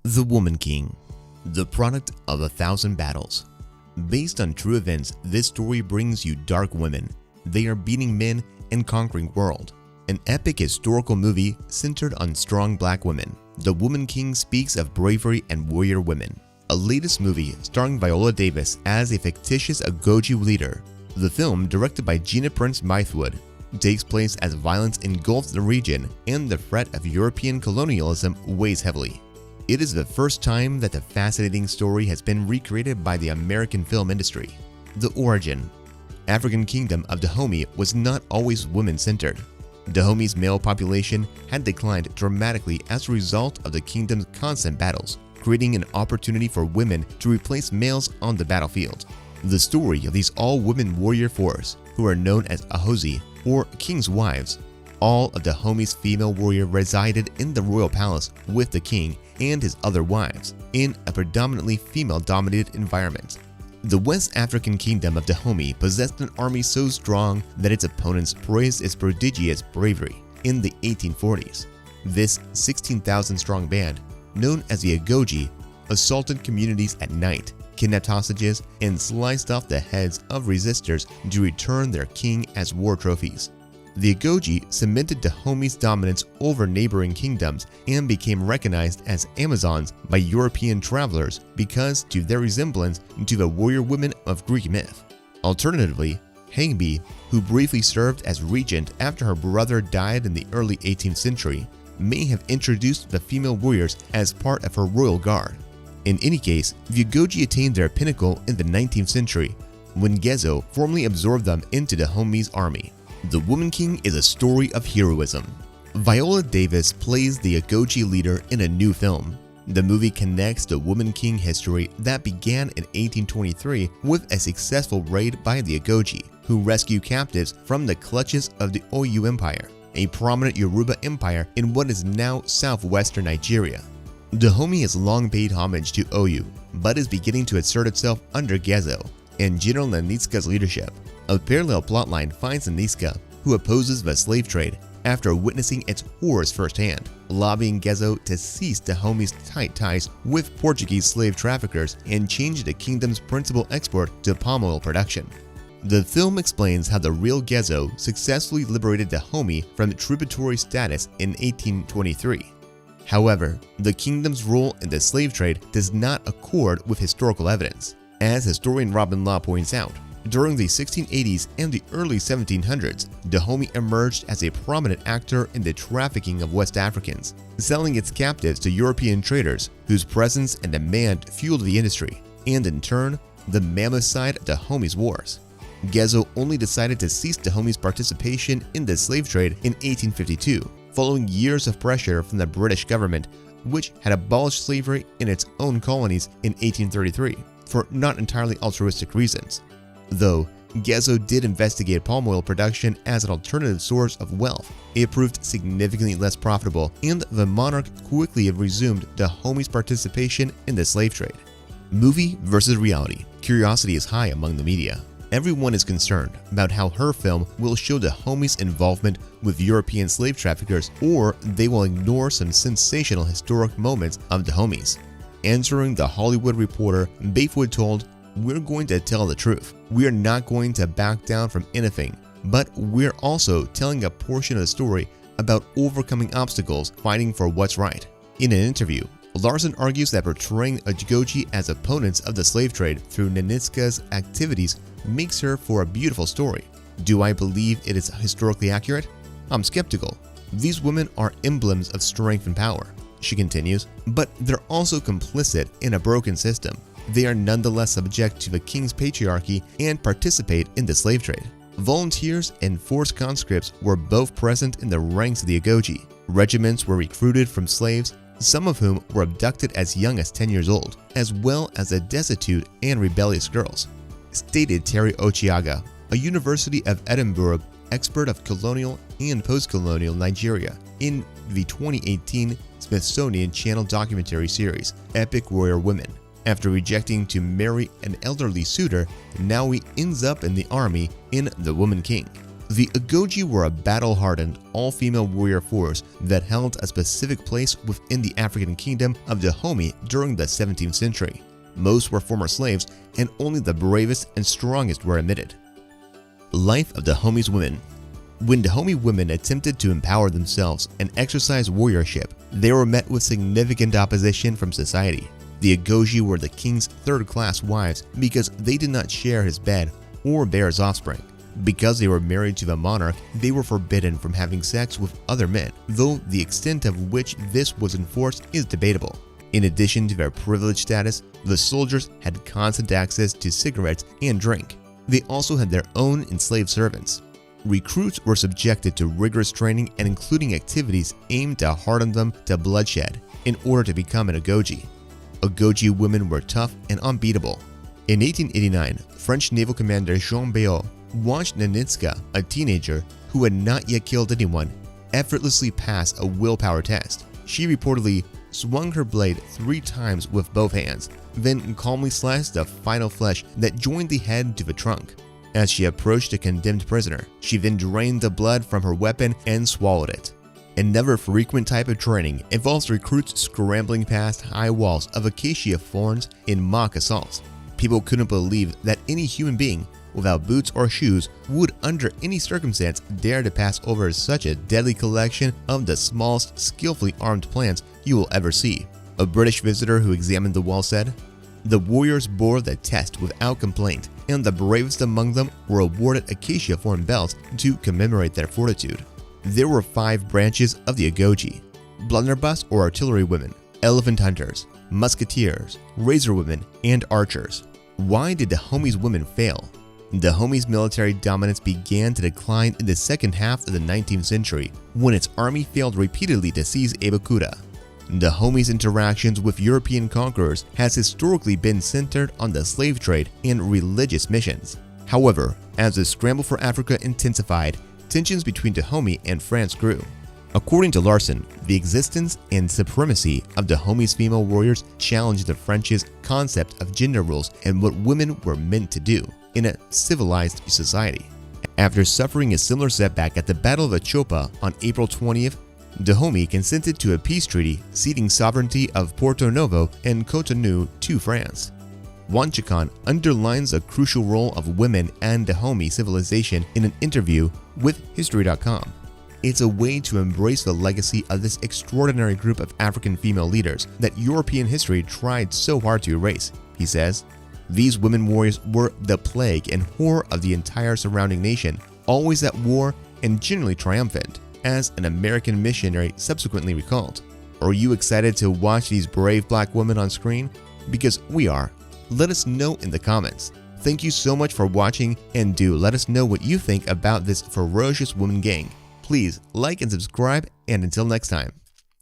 The Woman King, the product of 1,000 battles. Based on true events, this story brings you dark women. They are beating men and conquering world. An epic historical movie centered on strong black women. The Woman King speaks of bravery and warrior women. A latest movie starring Viola Davis as a fictitious Agoge leader. The film, directed by Gina Prince Bythewood, takes place as violence engulfs the region and the threat of European colonialism weighs heavily. It is the first time that the fascinating story has been recreated by the American film industry. The origin. African kingdom of Dahomey was not always women-centered. Dahomey's male population had declined dramatically as a result of the kingdom's constant battles, creating an opportunity for women to replace males on the battlefield. The story of these all-women warrior force, who are known as Ahozi or King's Wives. All of Dahomey's female warrior resided in the royal palace with the king and his other wives in a predominantly female-dominated environment. The West African kingdom of Dahomey possessed an army so strong that its opponents praised its prodigious bravery in the 1840s. This 16,000-strong band, known as the Agoge, assaulted communities at night, kidnapped hostages, and sliced off the heads of resistors to return their king as war trophies. The Agoge cemented Dahomey's dominance over neighboring kingdoms and became recognized as Amazons by European travelers because to their resemblance to the warrior women of Greek myth. Alternatively, Hangbe, who briefly served as regent after her brother died in the early 18th century, may have introduced the female warriors as part of her royal guard. In any case, the Agoge attained their pinnacle in the 19th century when Gezo formally absorbed them into Dahomey's army. The Woman King is a story of heroism. Viola Davis plays the Agoge leader in a new film. The movie connects the Woman King history that began in 1823 with a successful raid by the Agoge, who rescue captives from the clutches of the Oyo Empire, a prominent Yoruba empire in what is now southwestern Nigeria. Dahomey has long paid homage to Oyo, but is beginning to assert itself under Gezo and General Nanisca's leadership. A parallel plotline finds Nanisca, who opposes the slave trade after witnessing its horrors firsthand, lobbying Gezo to cease Dahomey's tight ties with Portuguese slave traffickers and change the kingdom's principal export to palm oil production. The film explains how the real Gezo successfully liberated Dahomey from tributary status in 1823. However, the kingdom's role in the slave trade does not accord with historical evidence. As historian Robin Law points out, during the 1680s and the early 1700s, Dahomey emerged as a prominent actor in the trafficking of West Africans, selling its captives to European traders whose presence and demand fueled the industry, and in turn, the mammoth side of Dahomey's wars. Gezo only decided to cease Dahomey's participation in the slave trade in 1852, following years of pressure from the British government, which had abolished slavery in its own colonies in 1833 for not entirely altruistic reasons. Though Gezo did investigate palm oil production as an alternative source of wealth, it proved significantly less profitable, and the monarch quickly resumed Dahomey's participation in the slave trade. Movie versus reality. Curiosity is high among the media. Everyone is concerned about how her film will show Dahomey's involvement with European slave traffickers, or they will ignore some sensational historic moments of Dahomey's. Answering The Hollywood Reporter, Bythewood told, "We're going to tell the truth. We are not going to back down from anything, but we're also telling a portion of the story about overcoming obstacles, fighting for what's right." In an interview, Larson argues that portraying Agoge as opponents of the slave trade through Nanisca's activities makes her for a beautiful story. Do I believe it is historically accurate? I'm skeptical. These women are emblems of strength and power, she continues, but they're also complicit in a broken system. They are nonetheless subject to the king's patriarchy and participate in the slave trade. Volunteers and forced conscripts were both present in the ranks of the Agoge. Regiments were recruited from slaves, some of whom were abducted as young as 10 years old, as well as the destitute and rebellious girls, stated Terry Ochiaga, a University of Edinburgh expert of colonial and post-colonial Nigeria, in the 2018 Smithsonian Channel documentary series, Epic Warrior Women. After rejecting to marry an elderly suitor, now he ends up in the army in The Woman King. The Agoji were a battle-hardened, all-female warrior force that held a specific place within the African kingdom of Dahomey during the 17th century. Most were former slaves, and only the bravest and strongest were admitted. Life of Dahomey's women. When Dahomey women attempted to empower themselves and exercise warriorship, they were met with significant opposition from society. The Agoji were the king's third-class wives because they did not share his bed or bear his offspring. Because they were married to the monarch, they were forbidden from having sex with other men, though the extent of which this was enforced is debatable. In addition to their privileged status, the soldiers had constant access to cigarettes and drink. They also had their own enslaved servants. Recruits were subjected to rigorous training and including activities aimed to harden them to bloodshed in order to become an Agoji. Agoji women were tough and unbeatable. In 1889, French naval commander Jean Bayot watched Nanisca, a teenager who had not yet killed anyone, effortlessly pass a willpower test. She reportedly swung her blade 3 times with both hands, then calmly sliced the final flesh that joined the head to the trunk. As she approached a condemned prisoner, she then drained the blood from her weapon and swallowed it. Another frequent type of training involves recruits scrambling past high walls of acacia thorns in mock assaults. People couldn't believe that any human being without boots or shoes would under any circumstance dare to pass over such a deadly collection of the smallest skillfully armed plants you will ever see. A British visitor who examined the wall said, "The warriors bore the test without complaint, and the bravest among them were awarded acacia thorn belts to commemorate their fortitude." There were 5 branches of the Agoji: blunderbuss or artillery women, elephant hunters, musketeers, razor women, and archers. Why did Dahomey's women fail? Dahomey's military dominance began to decline in the second half of the 19th century when its army failed repeatedly to seize Abukura. Dahomey's interactions with European conquerors has historically been centered on the slave trade and religious missions. However, as the scramble for Africa intensified, tensions between Dahomey and France grew. According to Larson, the existence and supremacy of Dahomey's female warriors challenged the French's concept of gender roles and what women were meant to do in a civilized society. After suffering a similar setback at the Battle of Achopa on April 20th, Dahomey consented to a peace treaty ceding sovereignty of Porto Novo and Cotonou to France. Wanchakan underlines the crucial role of women and Dahomey civilization in an interview with History.com. It's a way to embrace the legacy of this extraordinary group of African female leaders that European history tried so hard to erase, he says. These women warriors were the plague and horror of the entire surrounding nation, always at war and generally triumphant, as an American missionary subsequently recalled. Are you excited to watch these brave black women on screen? Because we are. Let us know in the comments. Thank you so much for watching, and do let us know what you think about this ferocious woman gang. Please like and subscribe, and until next time.